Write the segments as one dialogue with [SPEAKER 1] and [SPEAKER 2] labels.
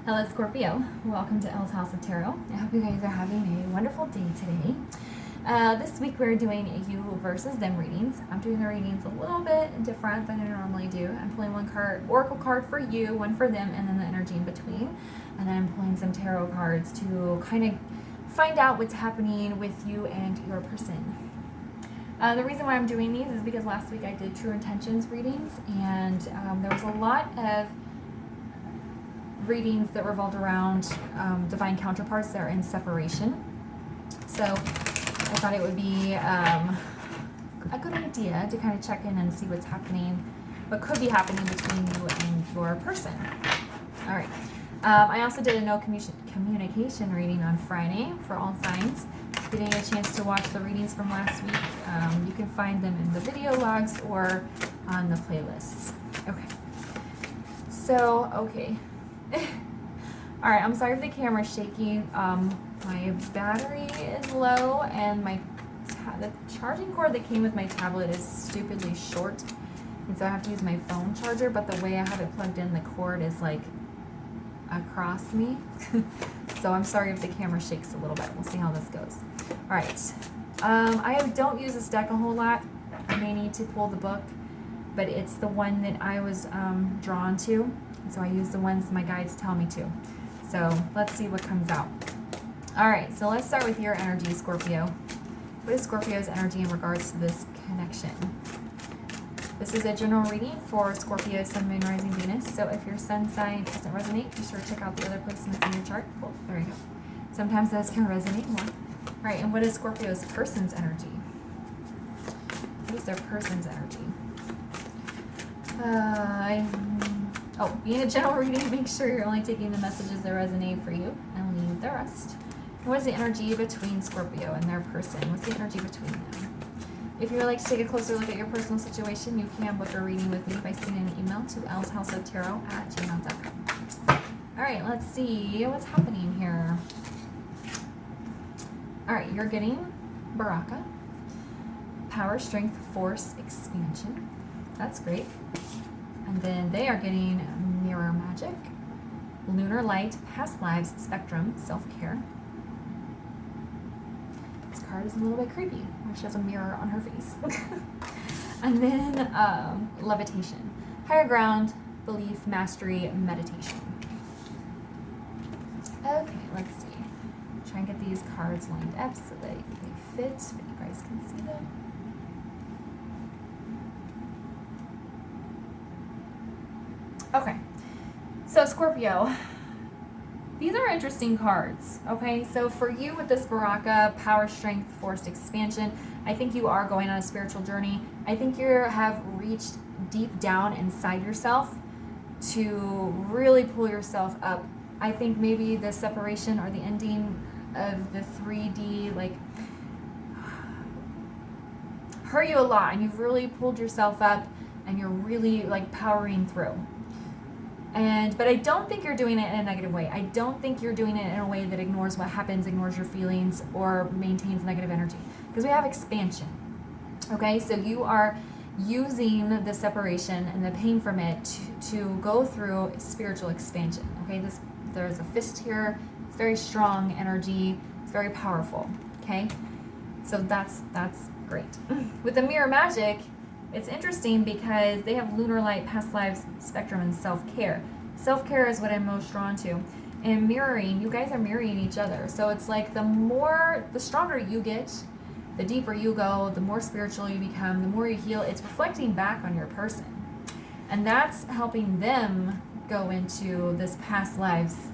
[SPEAKER 1] Hello Scorpio, welcome to Elle's House of Tarot. I hope you guys are having a wonderful day today. This week we're doing a you versus them readings. I'm doing the readings a little bit different than I normally do. I'm pulling one oracle card for you, one for them, and then the energy in between. And then I'm pulling some tarot cards to kind of find out what's happening with you and your person. The reason why I'm doing these is because last week I did True Intentions readings, and there was a lot of readings that revolved around divine counterparts that are in separation. So I thought it would be a good idea to kind of check in and see what's happening, what could be happening between you and your person. All right. I also did a no communication reading on Friday for all signs. If you didn't get a chance to watch the readings from last week, you can find them in the video logs or on the playlists. Okay. So, okay. All right, I'm sorry if the camera's shaky. My battery is low, and the charging cord that came with my tablet is stupidly short, and so I have to use my phone charger. But the way I have it plugged in, the cord is like across me. So I'm sorry if the camera shakes a little bit. We'll see how this goes. All right. I don't use this deck a whole lot. I may need to pull the book, but it's the one that I was drawn to. So I use the ones my guides tell me to. So let's see what comes out. All right, so let's start with your energy, Scorpio. What is Scorpio's energy in regards to this connection? This is a general reading for Scorpio, Sun, Moon, Rising, Venus. So if your sun sign doesn't resonate, be sure to check out the other placements in your chart. Cool, there you go. Sometimes those can resonate more. All right, and what is Scorpio's person's energy? What is their person's energy? Being a general reading, make sure you're only taking the messages that resonate for you and leave the rest. And what is the energy between Scorpio and their person? What's the energy between them? If you would like to take a closer look at your personal situation, you can book a reading with me by sending an email to ellshouseoftarot@gmail.com. All right, let's see what's happening here. All right, you're getting Baraka, power, strength, force, expansion. That's great. And then they are getting mirror magic, lunar light, past lives, spectrum, self-care. This card is a little bit creepy when she has a mirror on her face. And then levitation, higher ground, belief, mastery, meditation. Okay, let's see. Try and get these cards lined up so that they fit, but you guys can see them. Okay, so Scorpio, these are interesting cards, okay? So for you with this Baraka, power, strength, force, expansion, I think you are going on a spiritual journey. I think you have reached deep down inside yourself to really pull yourself up. I think maybe the separation or the ending of the 3D, hurt you a lot, and you've really pulled yourself up, and you're really powering through. But I don't think you're doing it in a negative way. I don't think you're doing it in a way that ignores what happens, ignores your feelings, or maintains negative energy. Because we have expansion. Okay, so you are using the separation and the pain from it to go through spiritual expansion. Okay, there's a fist here. It's very strong energy. It's very powerful. Okay, so that's great. With the mirror magic, it's interesting because they have lunar light, past lives, spectrum, and self-care. Self-care is what I'm most drawn to. And mirroring, you guys are mirroring each other. So it's like the stronger you get, the deeper you go, the more spiritual you become, the more you heal. It's reflecting back on your person. And that's helping them go into this past lives,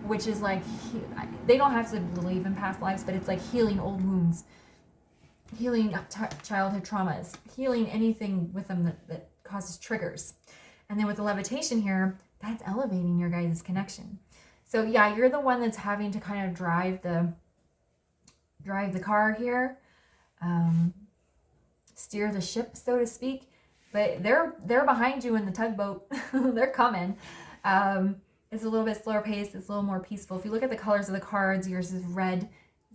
[SPEAKER 1] which is they don't have to believe in past lives, but it's like healing old wounds. Healing childhood traumas, healing anything with them that causes triggers. And then with the levitation here, that's elevating your guys' connection. So yeah, you're the one that's having to kind of drive the car here, steer the ship, so to speak. But they're behind you in the tugboat. They're coming. It's a little bit slower paced. It's a little more peaceful. If you look at the colors of the cards, yours is red.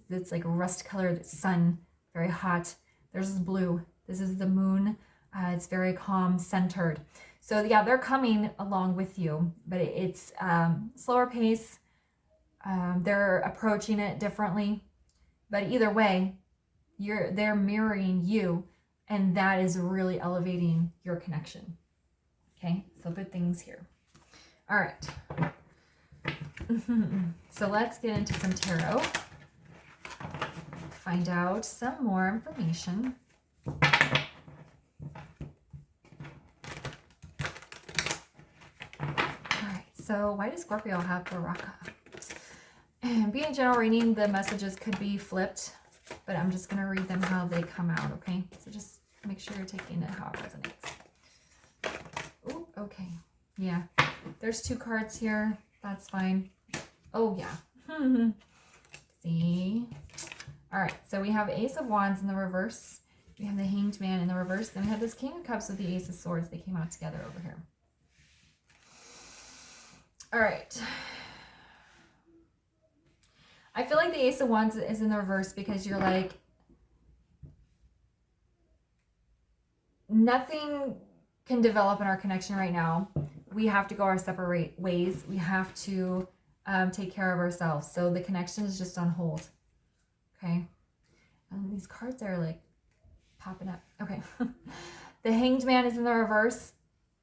[SPEAKER 1] It's like a rust colored sun. Very hot. There's this blue. This is the moon. It's very calm, centered. So yeah, they're coming along with you, but it's slower pace. They're approaching it differently, but either way, they're mirroring you, and that is really elevating your connection. Okay, so good things here. All right. So let's get into some tarot. Find out some more information. Alright, so why does Scorpio have Baraka? And being a general reading, the messages could be flipped, but I'm just going to read them how they come out, okay? So just make sure you're taking it how it resonates. Ooh, okay. Yeah. There's 2 cards here. That's fine. Oh, yeah. See? All right, so we have Ace of Wands in the reverse. We have the Hanged Man in the reverse. Then we have this King of Cups with the Ace of Swords. They came out together over here. All right. I feel like the Ace of Wands is in the reverse because you're like, nothing can develop in our connection right now. We have to go our separate ways. We have to take care of ourselves. So the connection is just on hold. Okay. And these cards are like popping up. Okay. The Hanged Man is in the reverse,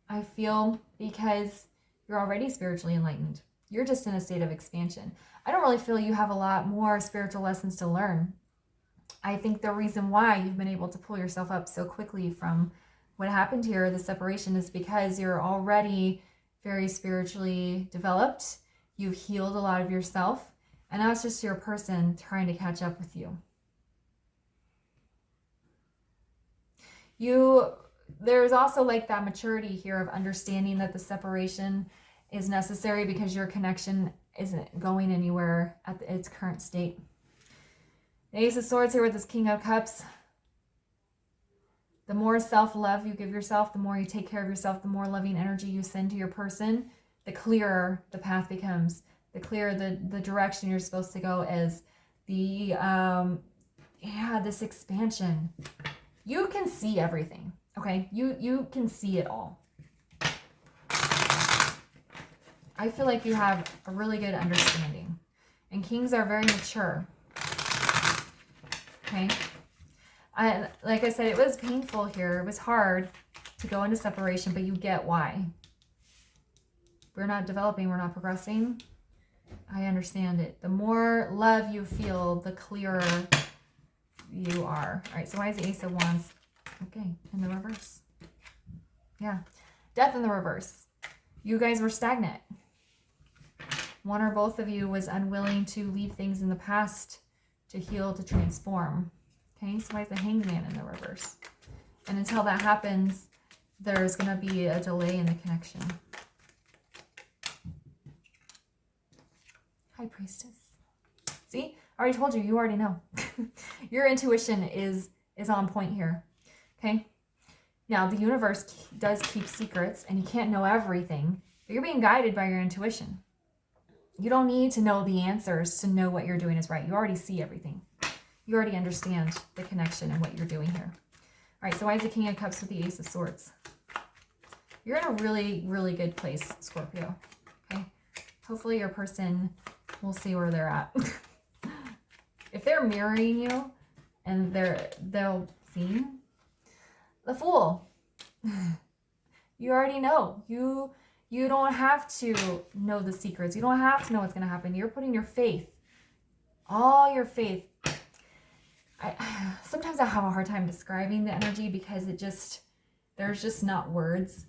[SPEAKER 1] I feel, because you're already spiritually enlightened. You're just in a state of expansion. I don't really feel you have a lot more spiritual lessons to learn. I think the reason why you've been able to pull yourself up so quickly from what happened here, the separation, is because you're already very spiritually developed. You've healed a lot of yourself. And now it's just your person trying to catch up with you. There's also like that maturity here of understanding that the separation is necessary because your connection isn't going anywhere at its current state. The Ace of Swords here with this King of Cups. The more self-love you give yourself, the more you take care of yourself, the more loving energy you send to your person, the clearer the path becomes. The clearer the direction you're supposed to go is. This expansion. You can see everything, okay? You can see it all. I feel like you have a really good understanding. And kings are very mature. Okay? Like I said, it was painful here. It was hard to go into separation, but you get why. We're not developing, we're not progressing. I understand it. The more love you feel, the clearer you are. All right, so why is the Ace of Wands? Okay, in the reverse. Yeah, Death in the reverse. You guys were stagnant. One or both of you was unwilling to leave things in the past, to heal, to transform. Okay, so why is the Hanged Man in the reverse? And until that happens, there's going to be a delay in the connection. High Priestess. See? I already told you. You already know. Your intuition is on point here. Okay? Now, the universe does keep secrets, and you can't know everything, but you're being guided by your intuition. You don't need to know the answers to know what you're doing is right. You already see everything. You already understand the connection and what you're doing here. All right, so why is the King of Cups with the Ace of Swords? You're in a really, really good place, Scorpio. Okay? Hopefully your person will see where they're at. If they're mirroring you and they'll see the Fool. You already know. You don't have to know the secrets. You don't have to know what's going to happen. You're putting your faith, all your faith. Sometimes I have a hard time describing the energy because there's just not words.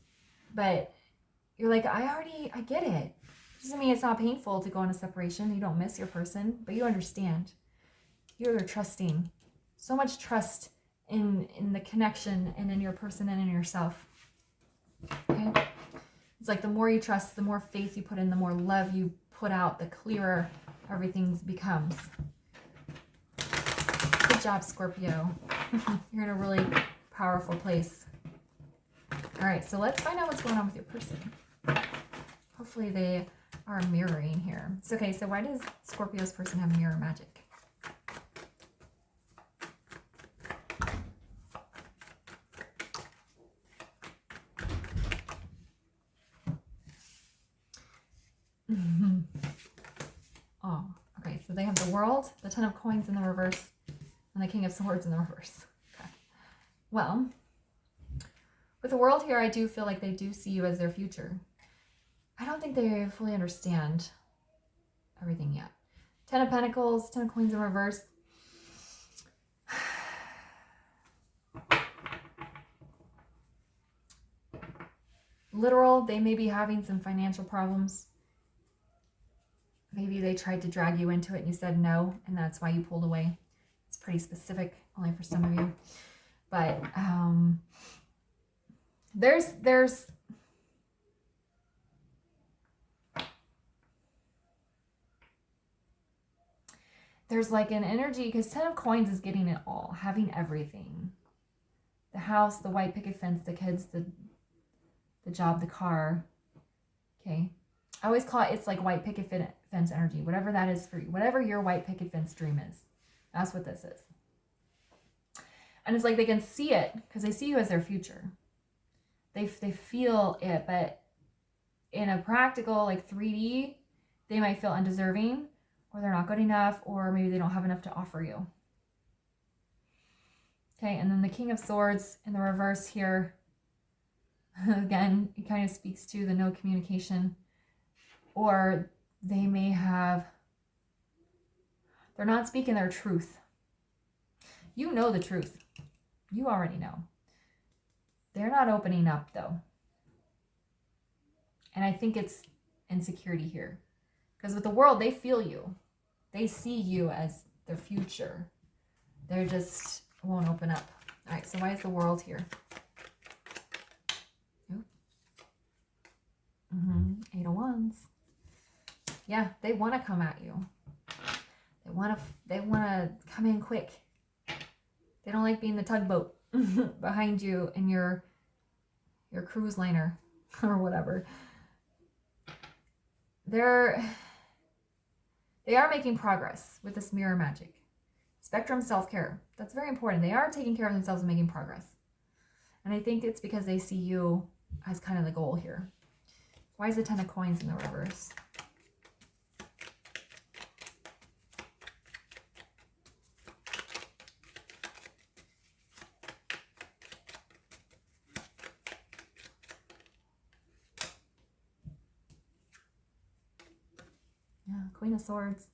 [SPEAKER 1] But you're like, I get it. Doesn't mean it's not painful to go on a separation. You don't miss your person, but you understand. You're trusting. So much trust in the connection and in your person and in yourself. Okay? It's like the more you trust, the more faith you put in, the more love you put out, the clearer everything becomes. Good job, Scorpio. You're in a really powerful place. All right, so let's find out what's going on with your person. Hopefully they are mirroring here. It's okay, so why does Scorpio's person have mirror magic? they have the World, the Ten of Coins in the reverse, and the King of Swords in the reverse. Okay. Well, with the World here, I do feel like they do see you as their future. I don't think they fully understand everything yet. Ten of Pentacles, Ten of Coins in reverse. Literal, they may be having some financial problems. Maybe they tried to drag you into it and you said no, and that's why you pulled away. It's pretty specific, only for some of you. But there's like an energy, because Ten of Coins is getting it all, having everything. The house, the white picket fence, the kids, the job, the car. Okay. I always call it, it's like white picket fence energy, whatever that is for you, whatever your white picket fence dream is. That's what this is. And it's like they can see it because they see you as their future. They feel it, but in a practical, like 3D, they might feel undeserving, or they're not good enough, or maybe they don't have enough to offer you. Okay, and then the King of Swords in the reverse here. Again, it kind of speaks to the no communication, or they may have, they're not speaking their truth. You know the truth. You already know. They're not opening up though. And I think it's insecurity here. Because with the World, they feel you. They see you as their future. They just won't open up. All right, so why is the World here? Eight of Wands. Yeah, they want to come at you. They want to come in quick. They don't like being the tugboat behind you in your cruise liner or whatever. They are making progress with this mirror magic. Spectrum self-care. That's very important. They are taking care of themselves and making progress. And I think it's because they see you as kind of the goal here. Why is the Ten of Coins in the reverse? Yeah, Queen of Swords.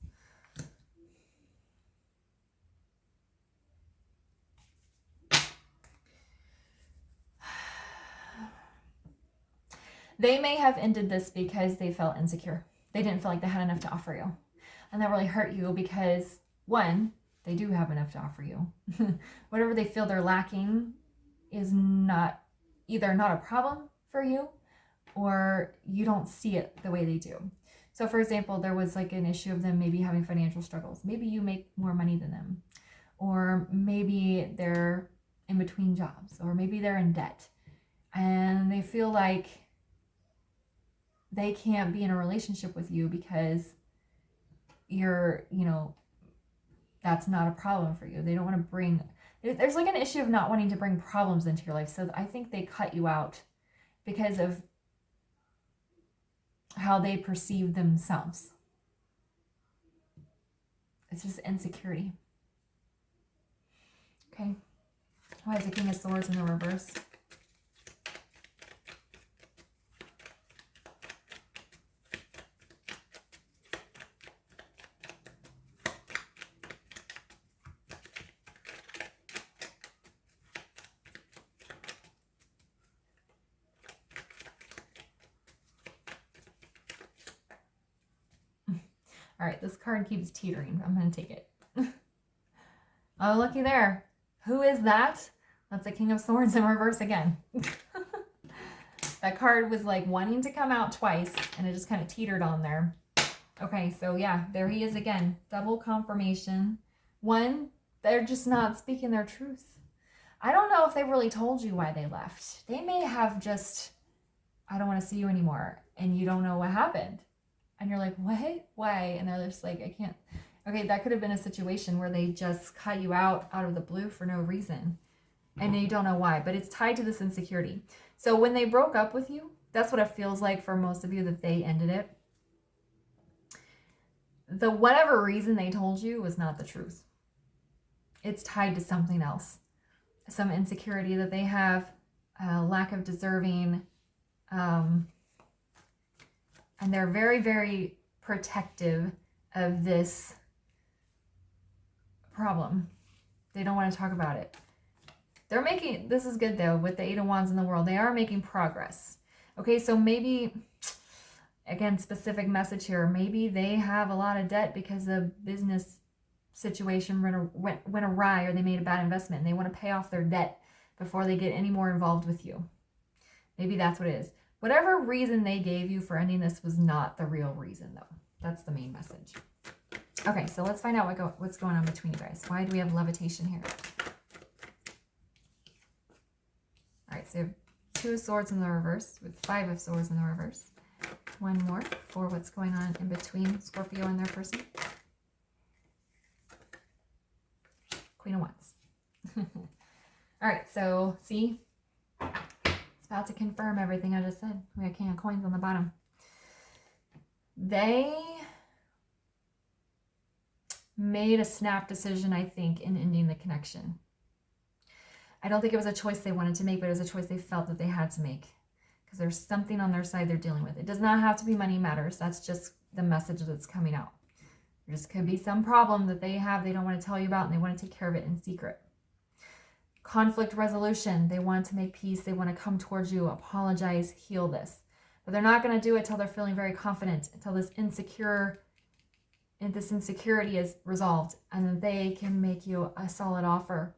[SPEAKER 1] They may have ended this because they felt insecure. They didn't feel like they had enough to offer you. And that really hurt you because, one, they do have enough to offer you. Whatever they feel they're lacking is either not a problem for you, or you don't see it the way they do. So for example, there was like an issue of them maybe having financial struggles. Maybe you make more money than them. Or maybe they're in between jobs. Or maybe they're in debt. And they feel like they can't be in a relationship with you because you're, that's not a problem for you. They don't want to bring, there's like an issue of not wanting to bring problems into your life. So I think they cut you out because of how they perceive themselves. It's just insecurity. Okay. Why is the King of Swords in the reverse? All right, this card keeps teetering. I'm going to take it. Oh, looky there. Who is that? That's the King of Swords in reverse again. That card was like wanting to come out twice, and it just kind of teetered on there. Okay, so yeah, there he is again. Double confirmation. One, they're just not speaking their truth. I don't know if they really told you why they left. They may have just, I don't want to see you anymore, and you don't know what happened. And you're like, what? Why? And they're just like, I can't. Okay, that could have been a situation where they just cut you out of the blue for no reason. And you don't know why. But it's tied to this insecurity. So when they broke up with you, that's what it feels like for most of you, that they ended it. the whatever reason they told you was not the truth. It's tied to something else. Some insecurity that they have, lack of deserving, and they're very, very protective of this problem. They don't want to talk about it. They're making, this is good though, with the Eight of Wands in the world, they are making progress. Okay, so maybe, again, specific message here, maybe they have a lot of debt because the business situation went awry, or they made a bad investment and they want to pay off their debt before they get any more involved with you. Maybe that's what it is. Whatever reason they gave you for ending this was not the real reason though. That's the main message. Okay, so let's find out what's going on between you guys. Why do we have levitation here? All right, so you have Two of Swords in the reverse with Five of Swords in the reverse. One more for what's going on in between Scorpio and their person. Queen of Wands. All right, so see, it's about to confirm everything I just said. We got King of Coins on the bottom. They made a snap decision, I think, in ending the connection. I don't think it was a choice they wanted to make, but it was a choice they felt that they had to make, because there's something on their side they're dealing with. It does not have to be money matters. That's just the message that's coming out. There just could be some problem that they have they don't want to tell you about, and they want to take care of it in secret. Conflict resolution. They want to make peace. They want to come towards you, apologize, heal this. But they're not going to do it until they're feeling very confident, until this insecurity is resolved, and then they can make you a solid offer,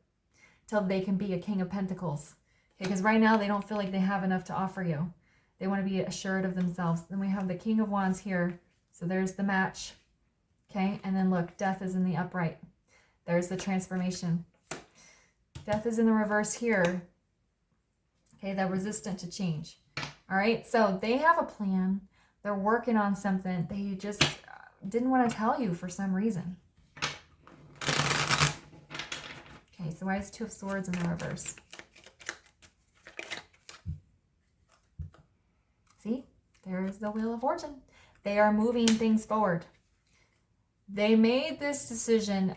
[SPEAKER 1] till they can be a King of Pentacles. Okay, because right now they don't feel like they have enough to offer you. They want to be assured of themselves. Then we have the King of Wands here. So there's the match. Okay, and then look, Death is in the upright. There's the transformation. Death is in the reverse here. Okay, they're resistant to change. All right, so they have a plan. They're working on something. They just didn't want to tell you for some reason. Okay, so why is Two of Swords in the reverse? See, there's the Wheel of Fortune. They are moving things forward. They made this decision.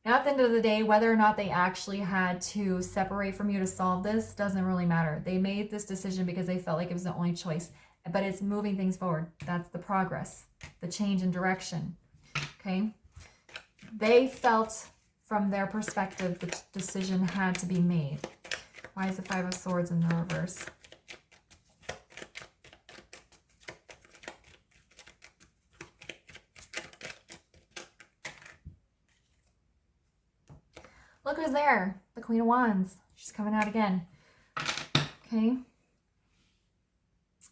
[SPEAKER 1] Now, at the end of the day, whether or not they actually had to separate from you to solve this doesn't really matter. They made this decision because they felt like it was the only choice, but it's moving things forward. That's the progress, the change in direction. Okay, they felt, from their perspective, the decision had to be made. Why is the Five of Swords in the reverse? Look who's there. The Queen of Wands. She's coming out again. Okay.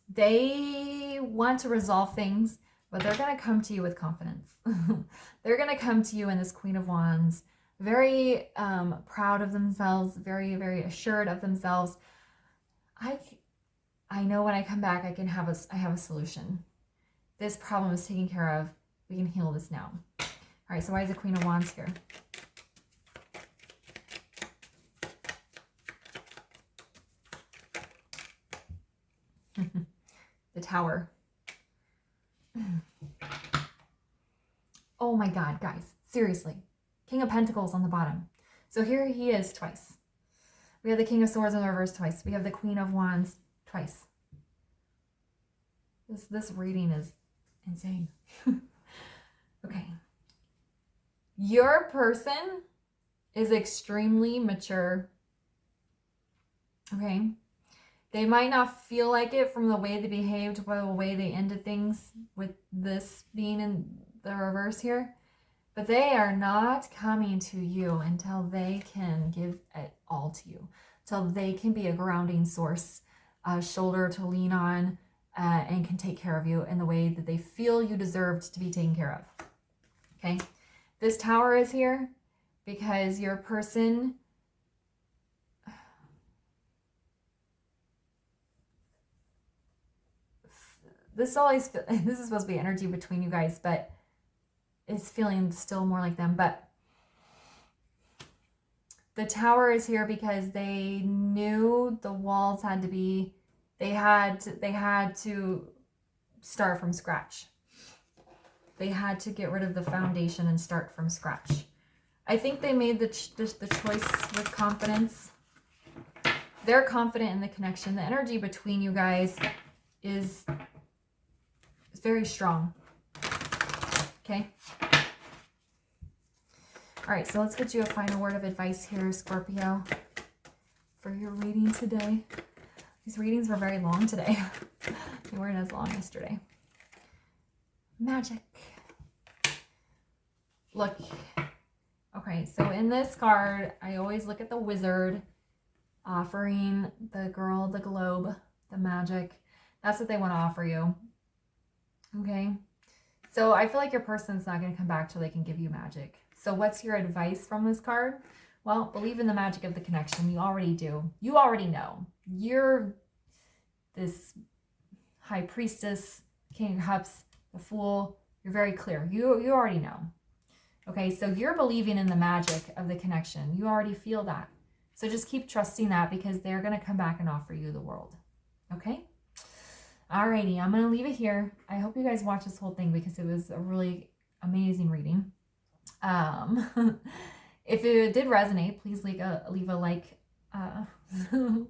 [SPEAKER 1] They want to resolve things, but they're going to come to you with confidence. They're going to come to you in this Queen of Wands, very proud of themselves, very, very assured of themselves. I know when I come back, I have a solution. This problem is taken care of. We can heal this now. All right, so why is the Queen of Wands here? The Tower. Oh my God, guys, seriously. King of Pentacles on the bottom. So here he is twice. We have the King of Swords in the reverse twice. We have the Queen of Wands twice. This reading is insane. Okay. Your person is extremely mature. Okay. They might not feel like it from the way they behaved, by the way they ended things, with this being in the reverse here. But they are not coming to you until they can give it all to you. Till they can be a grounding source, a shoulder to lean on, and can take care of you in the way that they feel you deserved to be taken care of. Okay? This Tower is here because your person... This is supposed to be energy between you guys, but it's feeling still more like them. But the Tower is here because they knew the walls had to be, they had to start from scratch. They had to get rid of the foundation and start from scratch. I think they made the choice with confidence. They're confident in the connection. The energy between you guys is very strong. Okay? All right, so let's get you a final word of advice here, Scorpio, for your reading today. These readings were very long today. They weren't as long yesterday. Magic. Look. Okay, so in this card, I always look at the wizard offering the girl the globe, the magic. That's what they want to offer you. Okay? So I feel like your person's not going to come back till they can give you magic. So what's your advice from this card? Well, believe in the magic of the connection. You already do. You already know. You're this high priestess, king of cups, the fool. You're very clear. You already know. Okay, so you're believing in the magic of the connection. You already feel that. So just keep trusting that because they're going to come back and offer you the world. Okay? Alrighty, I'm going to leave it here. I hope you guys watch this whole thing because it was a really amazing reading. If it did resonate, please leave a like,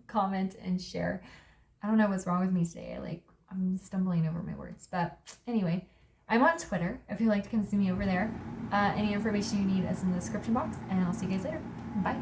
[SPEAKER 1] comment, and share. I don't know what's wrong with me today. I'm stumbling over my words. But anyway, I'm on Twitter if you'd like to come see me over there. Any information you need is in the description box, and I'll see you guys later. Bye.